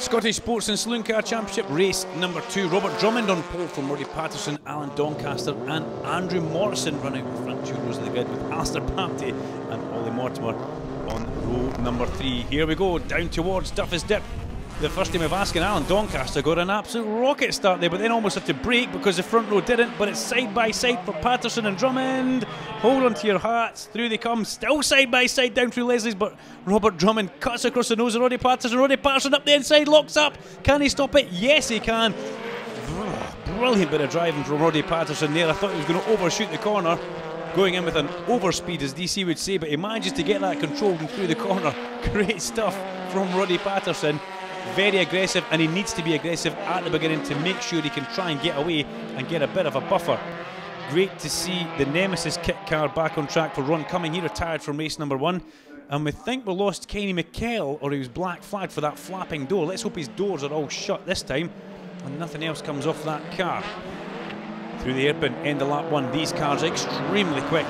Scottish Sports and Saloon Car Championship race number 2. Robert Drummond on pole from Roddy Patterson, Alan Doncaster and Andrew Morrison running the front 2 rows of the grid with Alistair Bapty and Ollie Mortimer on row number 3. Here we go, down towards Duffus Dip. The first time of asking, Alan Doncaster got an absolute rocket start there, but then almost had to brake because the front row didn't. But it's side by side for Patterson and Drummond. Hold on to your hats. Through they come, still side by side down through Leslie's, but Robert Drummond cuts across the nose of Roddy Patterson. Roddy Patterson up the inside, locks up. Can he stop it? Yes, he can. Brilliant bit of driving from Roddy Patterson there. I thought he was going to overshoot the corner, going in with an overspeed, as DC would say, but he manages to get that controlled and through the corner. Great stuff from Roddy Patterson. Very aggressive, and he needs to be aggressive at the beginning to make sure he can try and get away and get a bit of a buffer. Great to see the Nemesis kit car back on track for Ron Cumming. He retired from race number 1, and we think we lost Kenny McKell, or he was black flagged for that flapping door. Let's hope his doors are all shut this time and nothing else comes off that car. Through the hairpin, end of lap 1. These cars are extremely quick,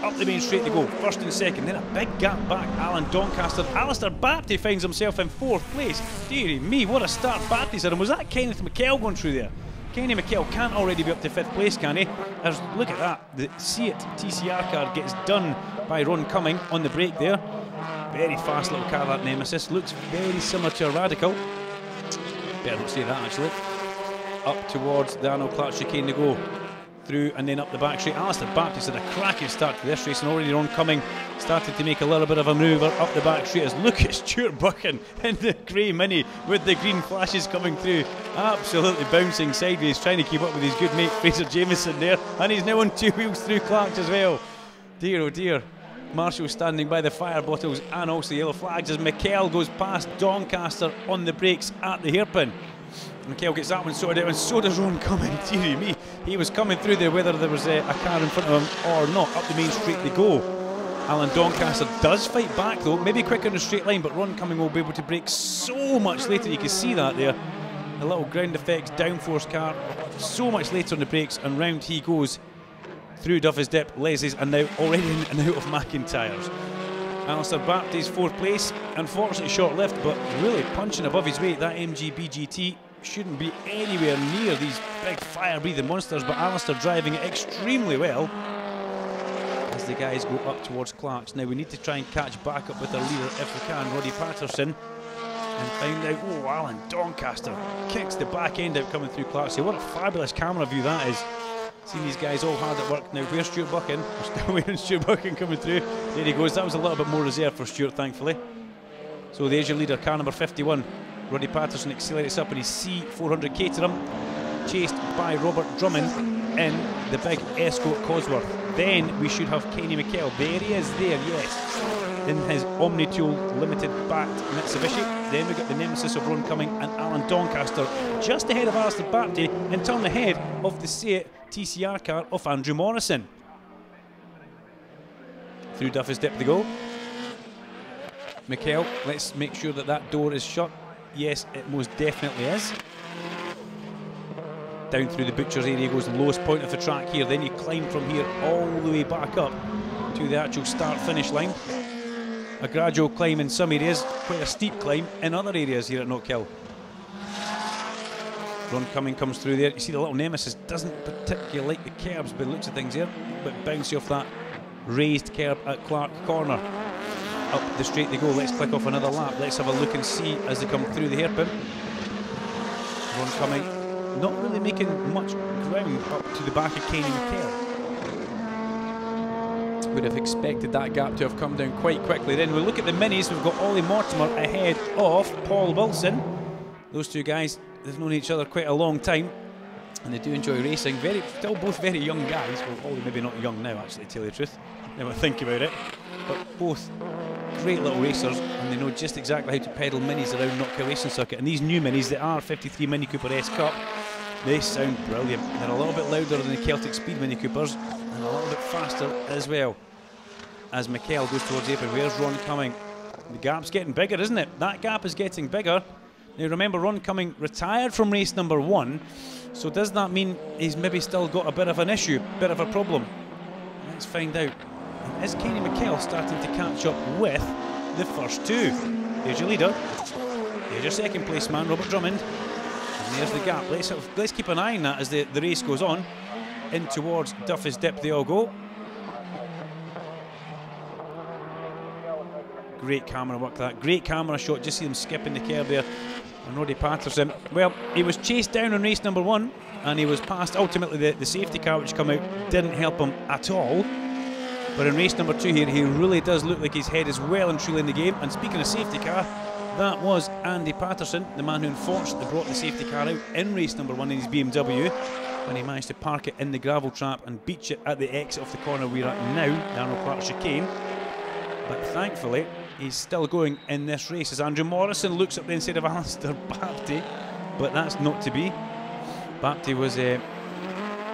up the main straight they go, first and second, then a big gap back. Alan Doncaster, Alistair Bapty finds himself in 4th place. Dearie me, what a start Bapty's had. And was that Kenneth McKell going through there? Kenny McKell can't already be up to 5th place, can he? As, look at that, the Seat TCR car gets done by Ron Cumming on the brake there. Very fast little car, that Nemesis. Looks very similar to a Radical. Better not say that actually. Up towards the Arnold Clark chicane to go. Through and then up the back straight. Alistair Baptist had a cracking start to this race, and already Ron Cumming started to make a little bit of a manoeuvre up the back straight as look at Stuart Buchan in the grey Mini with the green flashes coming through. Absolutely bouncing sideways, trying to keep up with his good mate Fraser Jameson there, and he's now on 2 wheels through Clark as well. Dear oh dear. Marshall standing by the fire bottles and also yellow flags as McKell goes past Doncaster on the brakes at the hairpin. McKell gets that one sorted out, and so does Ron Cumming. Dearie me, he was coming through there whether there was a car in front of him or not. Up the main straight they go. Alan Doncaster does fight back though, maybe quicker in a straight line, but Ron Cumming will be able to brake so much later. You can see that there, a little ground effects downforce car, so much later on the brakes, and round he goes through Duffus Dip, Leslie's, and now already in and out of McIntyre's. Alistair Bapty's 4th place, unfortunately short-lived, but really punching above his weight. That MGB GT shouldn't be anywhere near these big fire-breathing monsters, but Alistair driving it extremely well as the guys go up towards Clark's. Now we need to try and catch back up with our leader if we can, Roddy Patterson, and find out, oh, Alan Doncaster kicks the back end out coming through Clark's. What a fabulous camera view that is. Seeing these guys all hard at work. Now where's Stuart Buchan? We're still waiting on Stuart Buchan coming through. There he goes. That was a little bit more reserved for Stuart, thankfully. So there's your leader, car number 51. Roddy Patterson accelerates up in his C400 Caterham, chased by Robert Drummond in the big Escort Cosworth. Then we should have Kenny McKell. There he is there, yes, in his Omnitool Limited backed Mitsubishi. Then we got the Nemesis of Ron Cumming and Alan Doncaster just ahead of Alistair Bapty, and turn ahead of the Seat TCR car of Andrew Morrison. Through Duffus Dip they go. McKell, let's make sure that that door is shut. Yes, it most definitely is. Down through the butcher's area goes the lowest point of the track here. Then you climb from here all the way back up to the actual start-finish line. A gradual climb in some areas, quite a steep climb in other areas here at Knockhill. Ron Cumming comes through there. You see the little Nemesis doesn't particularly like the curbs by the looks of things here, but bouncy off that raised curb at Clark Corner. Up the straight they go. Let's click off another lap. Let's have a look and see as they come through the hairpin. Ron Cumming not really making much ground up to the back of Kenny McKell. Would have expected that gap to have come down quite quickly. Then we look at the minis. We've got Ollie Mortimer ahead of Paul Wilson. Those two guys, they've known each other quite a long time, and they do enjoy racing. Still both very young guys. Well, Ollie maybe not young now, actually, to tell you the truth. Never think about it. But both great little racers, and they know just exactly how to pedal minis around Knockhill Racing Circuit. And these new minis, the R53 Mini Cooper S Cup, they sound brilliant. They're a little bit louder than the Celtic Speed Mini Coopers, and a little bit faster as well. As McKell goes towards the apron, where's Ron Cumming? The gap's getting bigger, isn't it? That gap is getting bigger. Now remember, Ron Cumming retired from race number 1, so does that mean he's maybe still got a bit of an issue, bit of a problem? Let's find out. And is Kenny McKell starting to catch up with the first two? There's your leader. There's your second place man, Robert Drummond. And there's the gap. Let's keep an eye on that as the race goes on. In towards Duffy's Dip they all go. Great camera work that. Great camera shot. Just see them skipping the curb there. And Roddy Patterson, well, he was chased down on race number 1 and he was passed. Ultimately the safety car which come out didn't help him at all. But in race number 2 here, he really does look like his head is well and truly in the game. And speaking of safety car, that was Andy Patterson, the man who unfortunately brought the safety car out in race number 1 in his BMW, when he managed to park it in the gravel trap and beach it at the exit of the corner we're at now, the Arnold Clark chicane. But thankfully, he's still going in this race as Andrew Morrison looks up the inside of Alistair Bapty, but that's not to be. Bapty was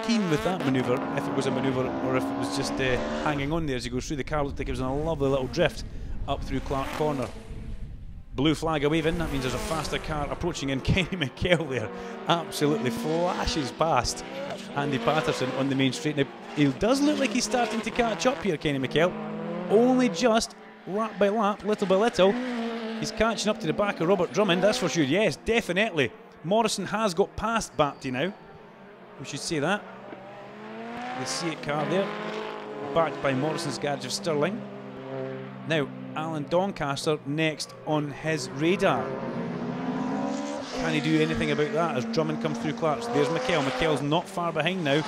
keen with that manoeuvre, if it was a manoeuvre or if it was just hanging on there as he goes through. The car looked like it was in a lovely little drift up through Clark Corner. Blue flag waving, that means there's a faster car approaching, and Kenny McKell there absolutely flashes past Andy Patterson on the main straight. Now, he does look like he's starting to catch up here, Kenny McKell. Only just lap by lap, little by little, he's catching up to the back of Robert Drummond, that's for sure. Yes, definitely. Morrison has got past Bapty now. We should say that. The C8 car there, backed by Morrison's garage of Stirling. Now, Alan Doncaster next on his radar. Can he do anything about that as Drummond comes through Clark's? There's McKell. McKell's not far behind now.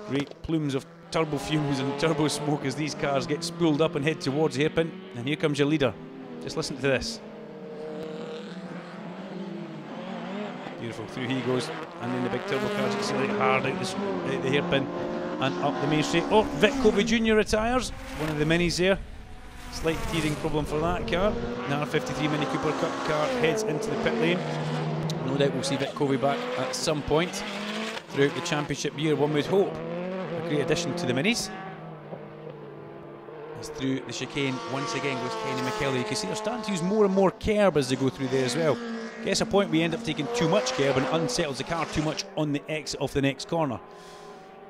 Great plumes of turbo fumes and turbo smoke as these cars get spooled up and head towards the hairpin. And here comes your leader. Just listen to this. Beautiful, through he goes, and then the big turbo cars accelerate hard out the hairpin and up the main straight. Oh, Vic Covey Jr. retires, one of the minis there. Slight tearing problem for that car. Now a 53 Mini Cooper Cup car heads into the pit lane. No doubt we'll see Vic Covey back at some point throughout the championship year, one would hope. A great addition to the minis. As through the chicane once again goes Kenny McKell. You can see they're starting to use more and more kerb as they go through there as well. Guess a point we end up taking too much kerb and it unsettles the car too much on the exit of the next corner,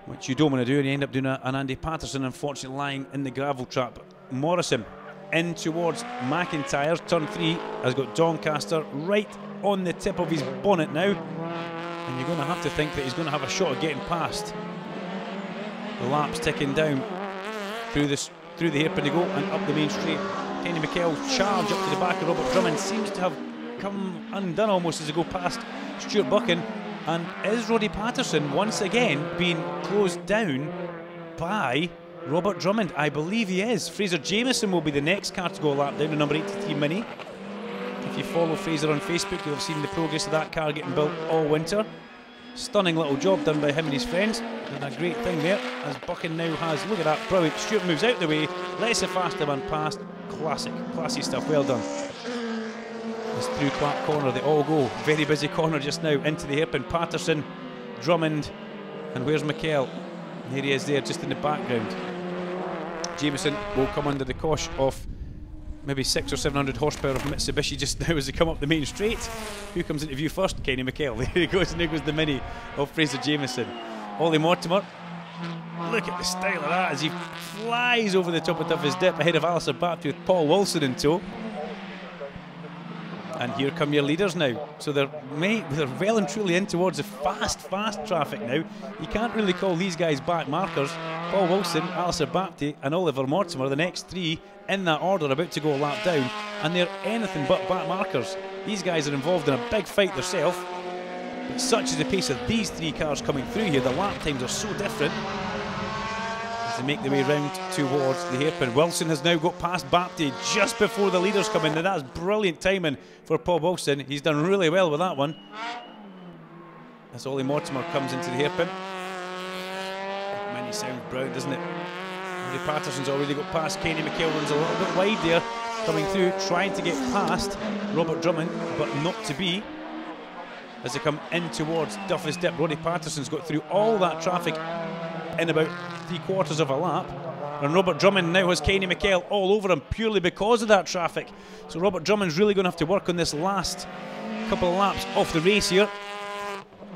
which you don't want to do, and you end up doing an Andy Patterson unfortunately lying in the gravel trap. Morrison in towards McIntyre's turn 3 has got Doncaster right on the tip of his bonnet now, and you're going to have to think that he's going to have a shot at getting past. The laps ticking down through the hairpin to go and up the main straight. Kenny McKell charge up to the back of Robert Drummond, seems to have come undone almost as they go past Stuart Buchan. And is Roddy Patterson once again being closed down by Robert Drummond? I believe he is. Fraser Jameson will be the next car to go a lap down, the number 83 Mini. If you follow Fraser on Facebook, you'll have seen the progress of that car getting built all winter. Stunning little job done by him and his friends. And a great thing there, as Buchan now has, look at that, brilliant. Stuart moves out the way, lets the faster man past. Classic, classy stuff, well done. As through Clark Corner they all go. Very busy corner just now, into the hairpin. Patterson, Drummond, and where's McKell? There he is there, just in the background. Jameson will come under the cosh of maybe 600 or 700 horsepower of Mitsubishi just now as they come up the main straight. Who comes into view first? Kenny McKell. There he goes, and there goes the Mini of Fraser Jameson. Ollie Mortimer, look at the style of that as he flies over the top of his dip ahead of Alistair Bapty with Paul Wilson in tow. And here come your leaders now. So they're well and truly in towards the fast traffic now. You can't really call these guys back markers. Paul Wilson, Alistair Bapty and Oliver Mortimer, the next three in that order, about to go a lap down. And they're anything but back markers. These guys are involved in a big fight themselves. But such is the pace of these three cars coming through here. The lap times are so different as they make their way round towards the hairpin. Wilson has now got past Bapty just before the leaders come in. Now that's brilliant timing for Paul Wilson. He's done really well with that one. As Ollie Mortimer comes into the hairpin. Mini sounds brown, doesn't it? Andy Patterson's already got past. Kenny McKell runs a little bit wide there, coming through, trying to get past Robert Drummond, but not to be. As they come in towards Duffy's Dip, Roddy Patterson's got through all that traffic in about 3/4 of a lap, and Robert Drummond now has Kenny McKell all over him purely because of that traffic. So Robert Drummond's really going to have to work on this last couple of laps off the race here,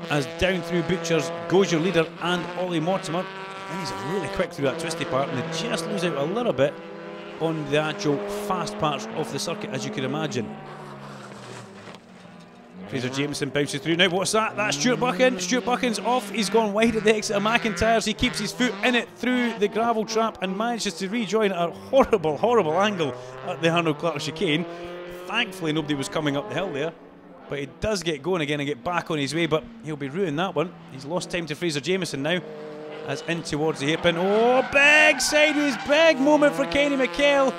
as down through Butchers goes your leader and Ollie Mortimer. And he's really quick through that twisty part, and they just lose out a little bit on the actual fast parts of the circuit, as you can imagine. Fraser Jameson bounces through. Now what's that? That's Stuart Buchan. Stuart Buchan's off. He's gone wide at the exit of McIntyre's. He keeps his foot in it through the gravel trap and manages to rejoin at a horrible, horrible angle at the Arnold Clark chicane. Thankfully nobody was coming up the hill there. But he does get going again and get back on his way, but he'll be ruining that one. He's lost time to Fraser Jameson now. As in towards the hairpin. Oh, big sideways, big moment for Kenny McKell.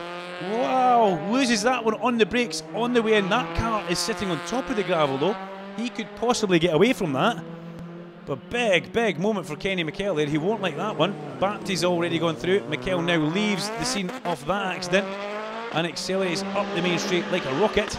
Wow, loses that one on the brakes on the way in. That car is sitting on top of the gravel though. He could possibly get away from that. But big, big moment for Kenny McKell there. He won't like that one. Baptie's already gone through it. McKell now leaves the scene of that accident and accelerates up the main straight like a rocket.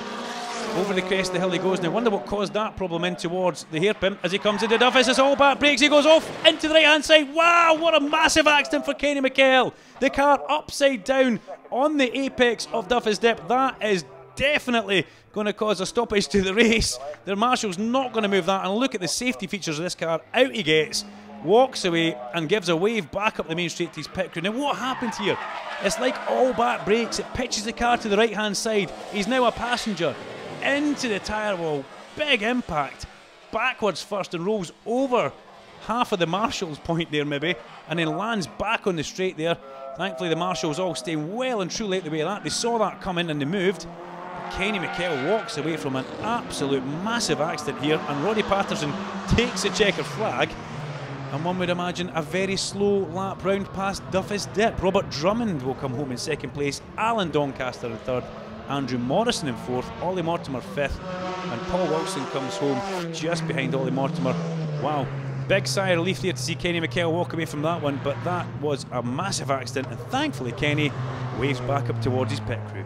Over the crest of the hill he goes. Now wonder what caused that problem in towards the hairpin as he comes into Duffus. It's all back brakes. He goes off into the right hand side. Wow, what a massive accident for Kenny McKell. The car upside down on the apex of Duffus Dip. That is definitely going to cause a stoppage to the race. The marshal's not going to move that. And look at the safety features of this car. Out he gets, walks away and gives a wave back up the main straight to his pit crew. Now what happened here? It's like all back brakes. It pitches the car to the right hand side. He's now a passenger. Into the tyre wall, big impact, backwards first and rolls over half of the marshal's point there maybe, and then lands back on the straight there. Thankfully the marshals all staying well and truly out the way of that. They saw that coming and they moved. But Kenny McKell walks away from an absolute massive accident here, and Roddy Patterson takes a checkered flag, and one would imagine a very slow lap round past Duffus Dip. Robert Drummond will come home in second place, Alan Doncaster in third, Andrew Morrison in fourth, Ollie Mortimer fifth, and Paul Wilson comes home just behind Ollie Mortimer. Wow, big sigh of relief there to see Kenny McKell walk away from that one, but that was a massive accident, and thankfully Kenny waves back up towards his pit crew.